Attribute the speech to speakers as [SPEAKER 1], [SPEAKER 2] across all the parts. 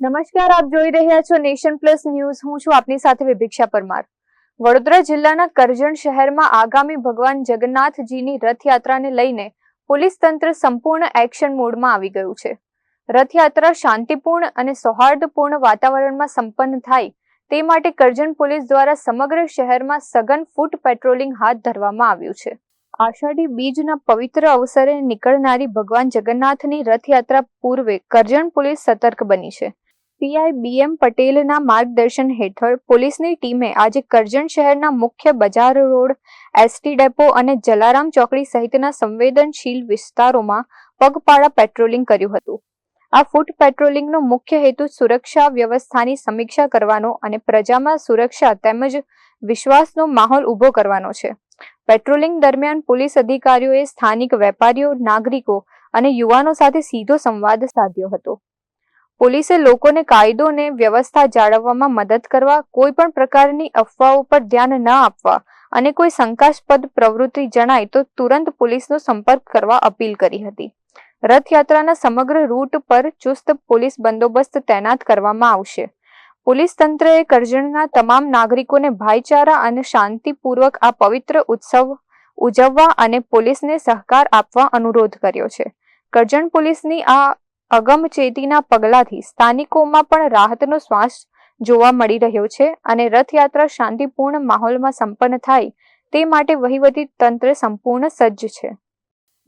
[SPEAKER 1] નમસ્કાર, આપ જોઈ રહ્યા છો નેશન પ્લસ ન્યૂઝ. હું છું આપની સાથે વિભિક્ષા પરમાર. વડોદરા જિલ્લાના કરજણ શહેરમાં આગામી ભગવાન જગન્નાથજીની રથયાત્રાને લઈને પોલીસ તંત્ર સંપૂર્ણ એક્શન મોડમાં આવી ગયું છે. રથયાત્રા શાંતિપૂર્ણ અને સૌહાર્દપૂર્ણ વાતાવરણમાં સંપન્ન થાય તે માટે કરજણ પોલીસ દ્વારા સમગ્ર શહેરમાં સઘન ફૂટ પેટ્રોલિંગ હાથ ધરવામાં આવ્યું છે. આષાઢી બીજના પવિત્ર અવસરે નીકળનારી ભગવાન જગન્નાથની રથયાત્રા પૂર્વે કરજણ પોલીસ સતર્ક બની છે. પીઆઈ BM પટેલના માર્ગદર્શન હેઠળ પોલીસની ટીમે આજે કરજણ શહેરના મુખ્ય બજાર રોડ, ST ડેપો અને જલારામ ચોકડી સહિતના સંવેદનશીલ વિસ્તારોમાં પગપાળા પેટ્રોલિંગ કર્યું હતું. આ ફૂટ પેટ્રોલિંગનો મુખ્ય હેતુ સુરક્ષા વ્યવસ્થાની સમીક્ષા કરવાનો અને પ્રજામાં સુરક્ષા તેમજ વિશ્વાસનો માહોલ ઊભો કરવાનો છે. પેટ્રોલિંગ દરમિયાન પોલીસ અધિકારીઓએ સ્થાનિક વેપારીઓ, નાગરિકો અને યુવાનો સાથે સીધો સંવાદ સાધ્યો હતો. પોલીસે લોકોને કાયદો અને વ્યવસ્થા જાળવવામાં મદદ કરવા, કોઈ પણ પ્રકારની અફવાઓ પર ધ્યાન ન આપવા અને કોઈ શંકાસ્પદ પ્રવૃત્તિ જણાય તો તુરંત પોલીસનો સંપર્ક કરવા અપીલ કરી હતી. રથયાત્રાના સમગ્ર રૂટ પર ચુસ્ત પોલીસ બંદોબસ્ત તૈનાત કરવામાં આવશે. પોલીસ તંત્રએ કરજણના તમામ નાગરિકોને ભાઈચારા અને શાંતિપૂર્વક આ પવિત્ર ઉત્સવ ઉજવવા અને પોલીસને સહકાર આપવા અનુરોધ કર્યો છે. કરજણ પોલીસની આ અગમચેતીના પગલાથી સ્થાનિકોમાં પણ રાહતનો શ્વાસ જોવા મળી રહ્યો છે અને રથયાત્રા શાંતિપૂર્ણ માહોલમાં સંપન્ન થાય તે માટે વહીવટી તંત્ર સંપૂર્ણ સજ્જ છે.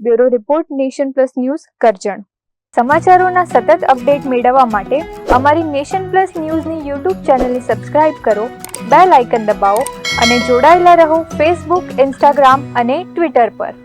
[SPEAKER 1] Bureau report, Nation Plus News, Karjan. સમાચારોના સતત અપડેટ મેળવવા માટે અમારી નેશન પ્લસ ન્યૂઝની YouTube ચેનલને સબસ્ક્રાઇબ કરો, બેલ આઇકન દબાવો અને જોડાયેલા રહો Facebook, Instagram અને Twitter પર.